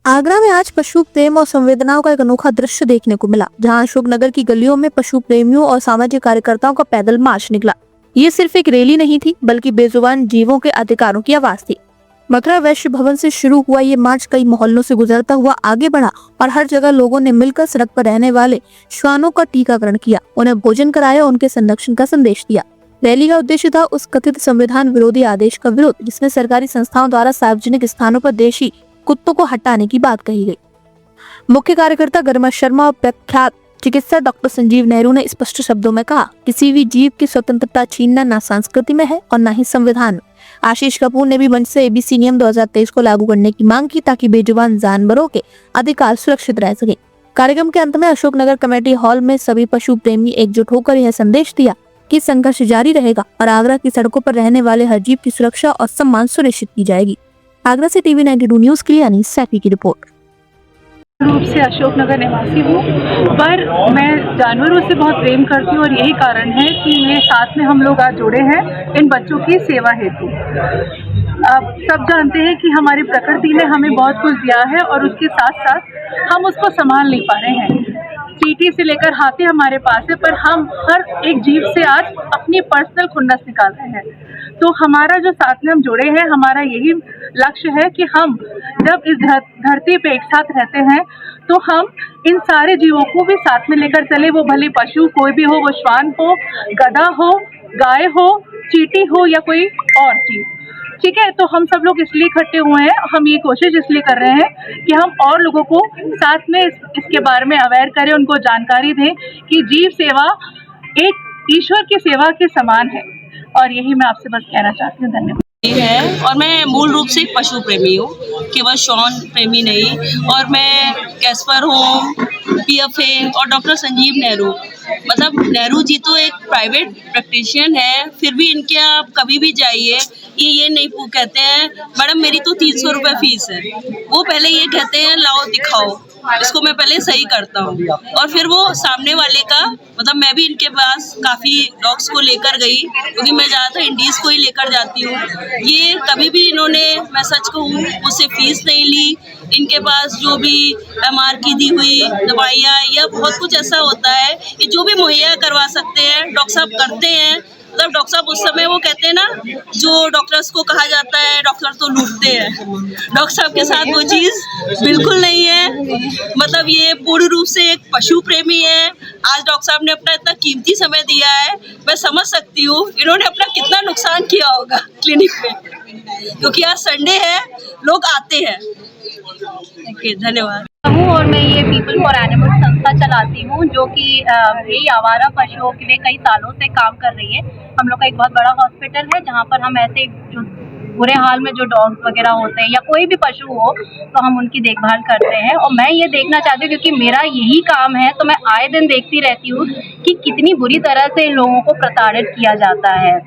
आगरा में आज पशु प्रेम और संवेदनाओं का एक अनोखा दृश्य देखने को मिला, जहां अशोकनगर की गलियों में पशु प्रेमियों और सामाजिक कार्यकर्ताओं का पैदल मार्च निकला। ये सिर्फ एक रैली नहीं थी, बल्कि बेजुबान जीवों के अधिकारों की आवाज थी। मथुरा वैश्य भवन से शुरू हुआ ये मार्च कई मोहल्लों से गुजरता हुआ आगे बढ़ा और हर जगह लोगों ने मिलकर सड़क पर रहने वाले श्वानों का टीकाकरण किया, उन्हें भोजन कराया और उनके संरक्षण का संदेश दिया। रैली का उद्देश्य था उस कथित संविधान विरोधी आदेश का विरोध, जिसमें सरकारी संस्थाओं द्वारा सार्वजनिक स्थानों पर देशी कुत्तों को हटाने की बात कही गई। मुख्य कार्यकर्ता गरिमा शर्मा और प्रख्यात चिकित्सक डॉक्टर संजीव नेहरू ने स्पष्ट शब्दों में कहा, किसी भी जीव की स्वतंत्रता छीनना ना संस्कृति में है और ना ही संविधान में। आशीष कपूर ने भी मंच से एबीसी नियम 2023 को लागू करने की मांग की, ताकि बेजुबान जानवरों के अधिकार सुरक्षित रह सके। कार्यक्रम के अंत में अशोकनगर कमेटी हॉल में सभी पशु प्रेमी एकजुट होकर यह संदेश दिया कि संघर्ष जारी रहेगा और आगरा की सड़कों पर रहने वाले हर जीव की सुरक्षा और सम्मान सुनिश्चित की जाएगी। आगरा से टीवी 92 न्यूज के लिए अनीस सैफी की रिपोर्ट। रूप से अशोकनगर निवासी हूँ, पर मैं जानवरों से बहुत प्रेम करती हूँ और यही कारण है कि ये साथ में हम लोग आज जुड़े हैं इन बच्चों की सेवा हेतु। आप सब जानते हैं कि हमारी प्रकृति ने हमें बहुत कुछ दिया है और उसके साथ साथ हम उसको संभाल नहीं पा रहे हैं। चींटी से लेकर हाथी हमारे पास है, पर हम हर एक जीव से आज अपनी पर्सनल खुन्नस निकाल रहे हैं। तो हमारा जो साथ में हम जुड़े हैं, हमारा यही लक्ष्य है कि हम जब इस धरती पे एक साथ रहते हैं तो हम इन सारे जीवों को भी साथ में लेकर चले, वो भले पशु कोई भी हो, वो श्वान हो, गधा हो, गाय हो, चींटी हो या कोई और चीज। ठीक है, तो हम सब लोग इसलिए इकट्ठे हुए हैं, हम ये कोशिश इसलिए कर रहे हैं कि हम और लोगों को साथ में इसके बारे में अवेयर करें, उनको जानकारी दें कि जीव सेवा एक ईश्वर की सेवा के समान है। और यही मैं आपसे बस कहना चाहती हूँ। धन्यवाद। है और मैं मूल रूप से एक पशु प्रेमी हूँ, केवल श्वान प्रेमी नहीं। और मैं कैस्पर होम, पीएफए और डॉक्टर संजीव नेहरू, मतलब नेहरू जी तो एक प्राइवेट प्रैक्टिशियन है, फिर भी इनके आप कभी भी जाइए ये नहीं कहते हैं मैडम मेरी तो 300 रुपये फीस है। वो पहले ये कहते हैं लाओ दिखाओ, इसको मैं पहले सही करता हूँ और फिर वो सामने वाले का, मतलब मैं भी इनके पास काफ़ी डॉग्स को लेकर गई, क्योंकि मैं ज़्यादातर इंडीज़ को ही लेकर जाती हूँ। ये कभी भी इन्होंने, मैं सच कहूँ, मुझसे फीस नहीं ली। इनके पास जो भी एमआर की दी हुई दवाइयाँ या बहुत कुछ ऐसा होता है कि जो भी मुहैया करवा सकते हैं डॉक्टर साहब करते हैं। मतलब डॉक्टर साहब उस समय वो कहते हैं ना, जो डॉक्टर्स को कहा जाता है डॉक्टर तो लूटते हैं, डॉक्टर साहब के साथ वो चीज़ बिल्कुल नहीं है। मतलब ये पूर्ण रूप से एक पशु प्रेमी है। आज डॉक्टर साहब ने अपना इतना कीमती समय दिया है, मैं समझ सकती हूँ इन्होंने अपना कितना नुकसान किया होगा क्लिनिक में, क्योंकि आज संडे है, लोग आते हैं। ओके, धन्यवाद। और मैं ये पीपल फॉर एनिमल संस्था चलाती हूँ, जो कि यही आवारा पशुओं के लिए कई सालों से काम कर रही है। हम लोग का एक बहुत बड़ा हॉस्पिटल है, जहाँ पर हम ऐसे जो बुरे हाल में जो डॉग्स वगैरह होते हैं या कोई भी पशु हो, तो हम उनकी देखभाल करते हैं। और मैं ये देखना चाहती हूँ, क्योंकि मेरा यही काम है, तो मैं आए दिन देखती रहती हूँ कि कितनी बुरी तरह से इन लोगों को प्रताड़ित किया जाता है।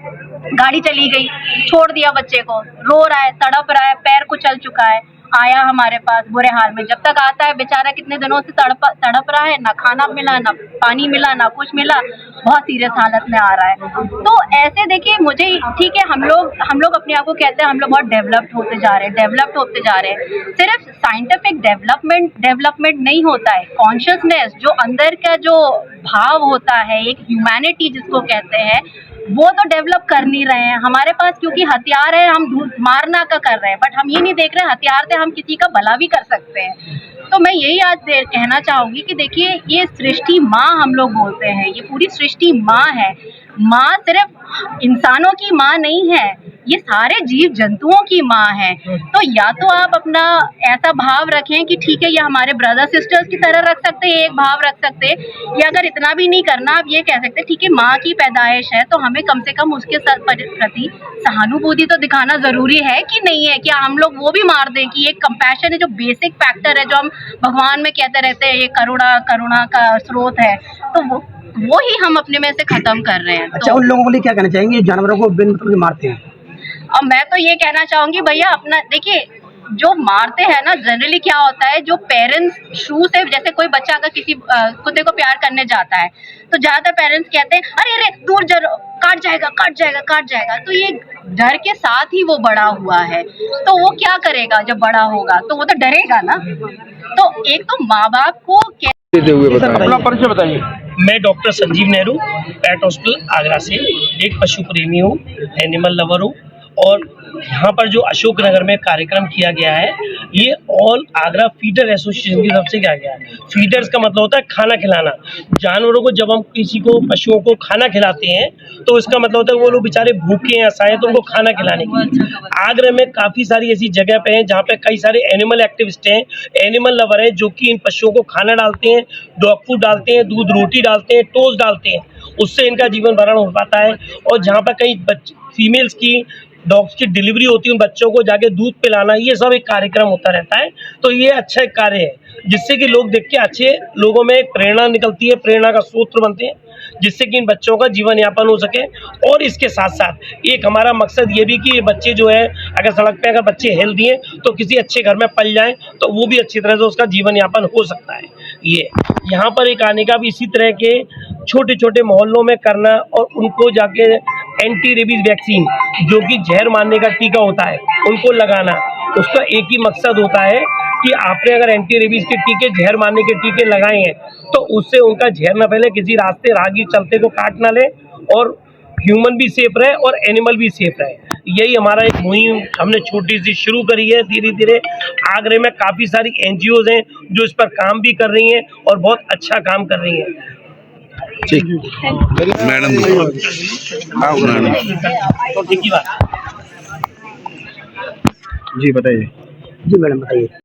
गाड़ी चली गई, छोड़ दिया बच्चे को, रो रहा है, तड़प रहा है, पैर कुचल चुका है, आया हमारे पास बुरे हाल में। जब तक आता है बेचारा कितने दिनों से तड़प रहा है, ना खाना मिला, ना पानी मिला, ना कुछ मिला, बहुत सीरियस हालत में आ रहा है। तो ऐसे देखिए, मुझे ठीक है, हम लोग अपने आप को कहते हैं हम लोग बहुत डेवलप्ड होते जा रहे हैं। सिर्फ साइंटिफिक डेवलपमेंट नहीं होता है, कॉन्शियसनेस, जो अंदर का जो भाव होता है, एक ह्यूमैनिटी जिसको कहते हैं, वो तो डेवलप कर नहीं रहे हैं हमारे पास। क्योंकि हथियार है, हम मारना का कर रहे हैं, बट हम ये नहीं देख रहे हैं हथियार से हम किसी का भला भी कर सकते हैं। तो मैं यही आज कहना चाहूँगी कि देखिए, ये सृष्टि माँ हम लोग बोलते हैं, ये पूरी सृष्टि माँ है। माँ सिर्फ इंसानों की माँ नहीं है, ये सारे जीव जंतुओं की माँ है। तो या तो आप अपना ऐसा भाव रखें कि ठीक है, ये हमारे ब्रदर सिस्टर्स की तरह रख सकते हैं, एक भाव रख सकते हैं, या अगर इतना भी नहीं करना, आप ये कह सकते हैं ठीक है, माँ की पैदाइश है तो हमें कम से कम उसके प्रति सहानुभूति तो दिखाना जरूरी है कि नहीं है। क्या हम लोग वो भी मार दें कि एक कंपैशन है, जो बेसिक फैक्टर है, जो हम भगवान में कहते रहते हैं, ये करुणा का स्रोत है, तो वो ही हम अपने में से खत्म कर रहे हैं। अच्छा, उन लोगों को लिए क्या कहना चाहेंगे जानवरों को बिन मतलब मारते हैं? और मैं तो ये कहना चाहूंगी, भैया अपना देखिए, जो मारते हैं ना, जनरली क्या होता है, जो पेरेंट्स शुरू से, जैसे कोई बच्चा अगर किसी कुत्ते को प्यार करने जाता है तो ज्यादातर पेरेंट्स कहते हैं अरे अरे दूर जरूर, काट जाएगा काट जाएगा काट जाएगा। तो ये डर के साथ ही वो बड़ा हुआ है, तो वो क्या करेगा जब बड़ा होगा, तो वो तो डरेगा ना। तो एक तो माँ बाप को अपना परिचय बताइए। मैं डॉक्टर संजीव नेहरू, पेट हॉस्पिटल आगरा से एक पशु प्रेमी हूँ, एनिमल लवर हूँ। और यहाँ पर जो अशोक नगर में कार्यक्रम किया गया है, ये ऑल आगरा फीडर एसोसिएशन की तरफ से किया गया है। फीडर्स का मतलब होता है खाना खिलाना। जानवरों को जब हम किसी को, पशुओं को खाना खिलाते हैं तो इसका मतलब होता है वो लोग बेचारे भूखे हैं, असहाय, तो उनको खाना खिलाने की। आगरा में काफ़ी सारी ऐसी जगह पे हैं जहाँ पे कई सारे एनिमल एक्टिविस्ट हैं, एनिमल लवर हैं, जो कि इन पशुओं को खाना डालते हैं, डॉग फूड डालते हैं, दूध रोटी डालते हैं, टोस्ट डालते हैं, उससे इनका जीवन भरण हो पाता है। और जहाँ पर कई फीमेल्स की, डॉग्स की डिलीवरी होती है, उन बच्चों को जाके दूध पिलाना, ये सब एक कार्यक्रम होता रहता है। तो ये अच्छा एक कार्य है जिससे कि लोग देख के अच्छे, लोगों में प्रेरणा निकलती है, प्रेरणा का स्रोत बनते हैं, जिससे कि इन बच्चों का जीवन यापन हो सके। और इसके साथ साथ एक हमारा मकसद ये भी कि ये बच्चे जो है, अगर सड़क पे अगर बच्चे हेल्दी हैं तो किसी अच्छे घर में पल जाएं तो वो भी अच्छी तरह से उसका जीवन यापन हो सकता है। ये यहाँ पर एक आने का भी इसी तरह के छोटे छोटे मोहल्लों में करना, और उनको जाके एंटी रेबीज वैक्सीन, जो कि जहर मारने का टीका होता है, उनको लगाना। उसका एक ही मकसद होता है कि आपने अगर एंटी रेबीज के टीके, जहर मारने के टीके लगाए हैं तो उससे उनका जहर न फैले, किसी रास्ते राहगीर चलते को काट ना ले, और ह्यूमन भी सेफ रहे और एनिमल भी सेफ रहे। यही हमारा एक मुहिम हमने छोटी सी शुरू करी है। धीरे धीरे आगरे में काफ़ी सारी NGOs हैं जो इस पर काम भी कर रही हैं और बहुत अच्छा काम कर रही हैं। ठीक मैडम तो ठीक ही बात। जी बताइए। जी मैडम बताइए।